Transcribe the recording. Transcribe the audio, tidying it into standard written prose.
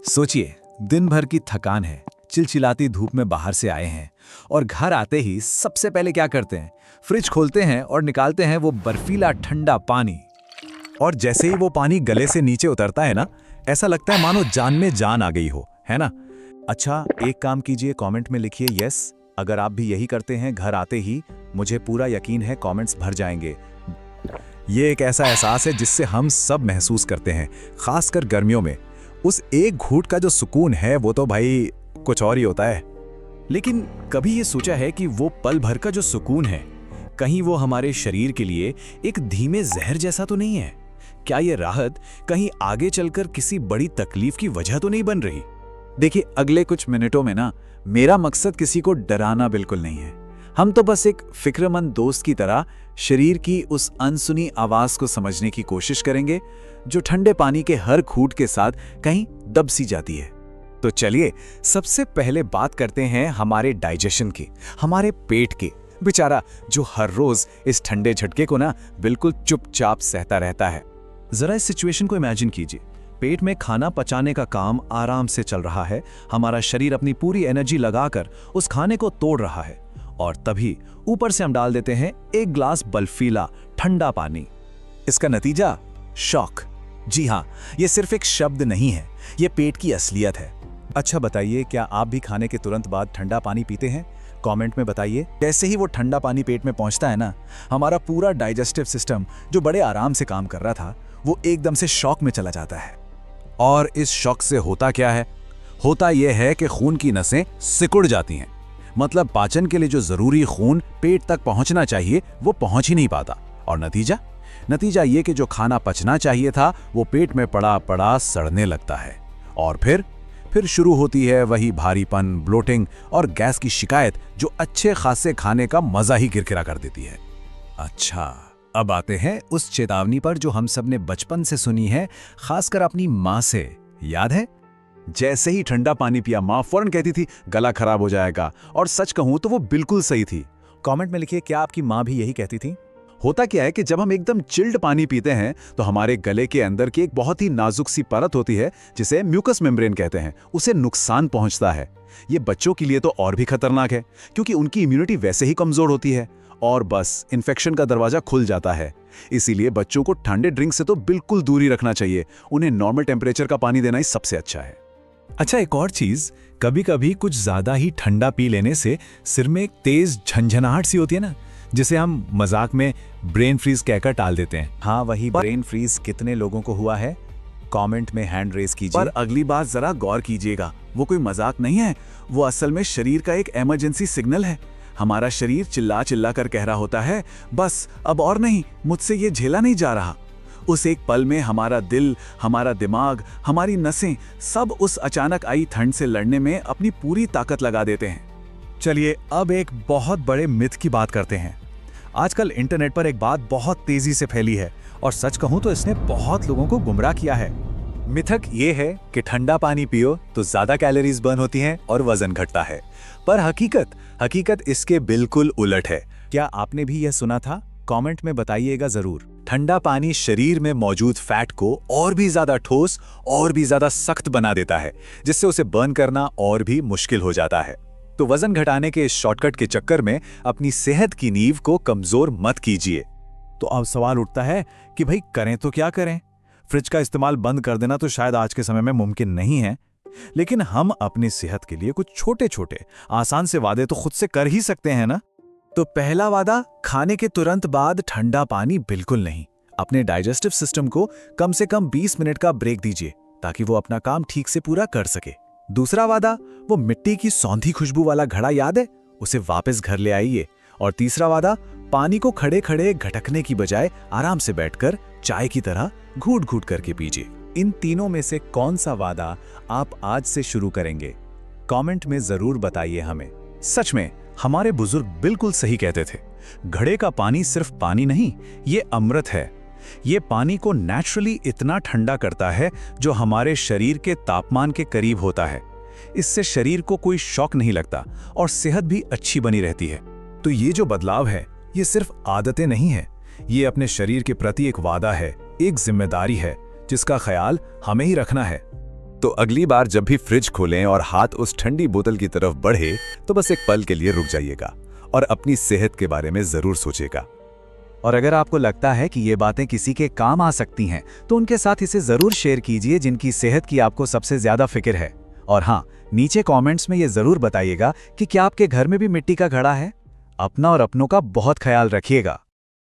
सोचिए, दिन भर की थकान है, चिलचिलाती धूप में बाहर से आए हैं और घर आते ही सबसे पहले क्या करते हैं? फ्रिज खोलते हैं और निकालते हैं वो बर्फीला ठंडा पानी। और जैसे ही वो पानी गले से नीचे उतरता है ना, ऐसा लगता है मानो जान में जान आ गई हो, है ना? अच्छा, एक काम कीजिए, कमेंट में लिखिए यस अगर आप भी यही करते हैं घर आते ही। मुझे पूरा यकीन है कमेंट्स भर जाएंगे। ये एक ऐसा एहसास है जिससे हम सब महसूस करते हैं, खासकर गर्मियों में। उस एक घूंट का जो सुकून है वो तो भाई कुछ और ही होता है। लेकिन कभी ये सोचा है कि वो पल भर का जो सुकून है, कहीं वो हमारे शरीर के लिए एक धीमे जहर जैसा तो नहीं है? क्या ये राहत कहीं आगे चलकर किसी बड़ी तकलीफ की वजह तो नहीं बन रही? देखिए, अगले कुछ मिनटों में ना मेरा मकसद किसी को डराना बिल्कुल नहीं है। हम तो बस एक फिक्रमंद दोस्त की तरह शरीर की उस अनसुनी आवाज को समझने की कोशिश करेंगे जो ठंडे पानी के हर घूंट के साथ कहीं दब सी जाती है। तो चलिए सबसे पहले बात करते हैं हमारे डाइजेशन की, हमारे पेट के। बेचारा जो हर रोज इस ठंडे झटके को ना बिल्कुल चुपचाप सहता रहता है। जरा इस सिचुएशन को इमेजिन कीजिए। पेट में खाना पचाने का काम आराम से चल रहा है, हमारा शरीर अपनी पूरी एनर्जी लगाकर उस खाने को तोड़ रहा है, और तभी ऊपर से हम डाल देते हैं एक ग्लास बर्फीला ठंडा पानी। इसका नतीजा शॉक। जी हाँ, ये सिर्फ एक शब्द नहीं है, ये पेट की असलियत है। अच्छा बताइए, क्या आप भी खाने के तुरंत बाद ठंडा पानी पीते हैं? कमेंट में बताइए। जैसे ही वो ठंडा पानी पेट में पहुंचता है ना, हमारा पूरा डाइजेस्टिव सिस्टम जो बड़े आराम से काम कर रहा था, वो एकदम से शॉक में चला जाता है। और इस शॉक से होता क्या है? होता यह है कि खून की नसें सिकुड़ जाती हैं। मतलब पाचन के लिए जो जरूरी खून पेट तक पहुंचना चाहिए वो पहुंच ही नहीं पाता। और नतीजा ये कि जो खाना पचना चाहिए था वो पेट में पड़ा पड़ा सड़ने लगता है। और फिर शुरू होती है वही भारीपन, ब्लोटिंग और गैस की शिकायत जो अच्छे खासे खाने का मजा ही किरकिरा कर देती है। अच्छा, अब आते हैं उस चेतावनी पर जो हम सब ने बचपन से सुनी है, खासकर अपनी माँ से। याद है? जैसे ही ठंडा पानी पिया, माँ फौरन कहती थी गला खराब हो जाएगा। और सच कहूं तो वो बिल्कुल सही थी। कमेंट में लिखिए, क्या आपकी माँ भी यही कहती थी? होता क्या है कि जब हम एकदम चिल्ड पानी पीते हैं तो हमारे गले के अंदर की एक बहुत ही नाजुक सी परत होती है जिसे म्यूकस मेम्ब्रेन कहते हैं, उसे नुकसान पहुंचता है। ये बच्चों के लिए तो और भी खतरनाक है क्योंकि उनकी इम्यूनिटी वैसे ही कमजोर होती है और बस इन्फेक्शन का दरवाजा खुल जाता है। इसीलिए बच्चों को ठंडे ड्रिंक से तो बिल्कुल दूरी रखना चाहिए। उन्हें नॉर्मल टेम्परेचर का पानी देना ही सबसे अच्छा है। अच्छा, एक और चीज, कभी कभी कुछ ज्यादा ही ठंडा पी लेने से सिर में एक तेज झंझनाहट सी होती है ना, जिसे हम मजाक में ब्रेन फ्रीज कहकर टाल देते हैं। हाँ, वही ब्रेन फ्रीज कितने लोगों को हुआ है? कमेंट में हैंड रेज कीजिए। पर अगली बात जरा गौर कीजिएगा, वो कोई मजाक नहीं है, वो असल में शरीर का एक इमरजेंसी सिग्नल है। हमारा शरीर चिल्ला चिल्ला कर कह रहा होता है, बस अब और नहीं, मुझसे ये झेला नहीं जा रहा। उस एक पल में हमारा दिल, हमारा दिमाग, हमारी नसें सब उस अचानक आई ठंड से लड़ने में अपनी पूरी ताकत लगा देते हैं। चलिए अब एक बहुत बड़े मिथ की बात करते हैं। आजकल इंटरनेट पर एक बात बहुत तेजी से फैली है और सच कहूं तो इसने बहुत लोगों को गुमराह किया है। मिथक ये है कि ठंडा पानी पियो तो ज्यादा कैलोरीज बर्न होती हैं और वजन घटता है। पर हकीकत इसके बिल्कुल उलट है। क्या आपने भी यह सुना था? कमेंट में बताइएगा जरूर। ठंडा पानी शरीर में मौजूद फैट को और भी ज्यादा ठोस और भी ज्यादा सख्त बना देता है, जिससे उसे बर्न करना और भी मुश्किल हो जाता है। तो वजन घटाने के इस शॉर्टकट के चक्कर में अपनी सेहत की नींव को कमजोर मत कीजिए। तो अब सवाल उठता है कि भाई करें तो क्या करें? फ्रिज का इस्तेमाल बंद कर देना तो शायद आज के समय में मुमकिन नहीं है, लेकिन हम अपनी सेहत के लिए कुछ छोटे छोटे आसान से वादे तो खुद से कर ही सकते हैं ना। तो पहला वादा, खाने के तुरंत बाद ठंडा पानी बिल्कुल नहीं। अपने डाइजेस्टिव सिस्टम को कम से कम 20 मिनट का ब्रेक दीजिए ताकि वो अपना काम ठीक से पूरा कर सके। दूसरा वादा, वो मिट्टी की सौंधी खुशबू वाला घड़ा याद है, उसे वापस घर ले आइए। और तीसरा वादा, पानी को खड़े खड़े घटकने की बजाय आराम से बैठकर चाय की तरह घूट घूट करके पीजिए। इन तीनों में से कौन सा वादा आप आज से शुरू करेंगे? कमेंट में जरूर बताइए हमें। सच में हमारे बुजुर्ग बिल्कुल सही कहते थे, घड़े का पानी सिर्फ पानी नहीं, ये अमृत है। ये पानी को नेचुरली इतना ठंडा करता है जो हमारे शरीर के तापमान के करीब होता है। इससे शरीर को कोई शॉक नहीं लगता और सेहत भी अच्छी बनी रहती है। तो ये जो बदलाव है, ये सिर्फ आदतें नहीं है, ये अपने शरीर के प्रति एक वादा है, एक जिम्मेदारी है जिसका ख्याल हमें ही रखना है। तो अगली बार जब भी फ्रिज खोलें और हाथ उस ठंडी बोतल की तरफ बढ़े तो बस एक पल के लिए रुक जाइएगा और अपनी सेहत के बारे में जरूर सोचिएगा। और अगर आपको लगता है कि ये बातें किसी के काम आ सकती हैं तो उनके साथ इसे जरूर शेयर कीजिए जिनकी सेहत की आपको सबसे ज्यादा फिक्र है। और हाँ, नीचे कमेंट्स में ये जरूर बताइएगा कि क्या आपके घर में भी मिट्टी का घड़ा है। अपना और अपनों का बहुत ख्याल रखिएगा।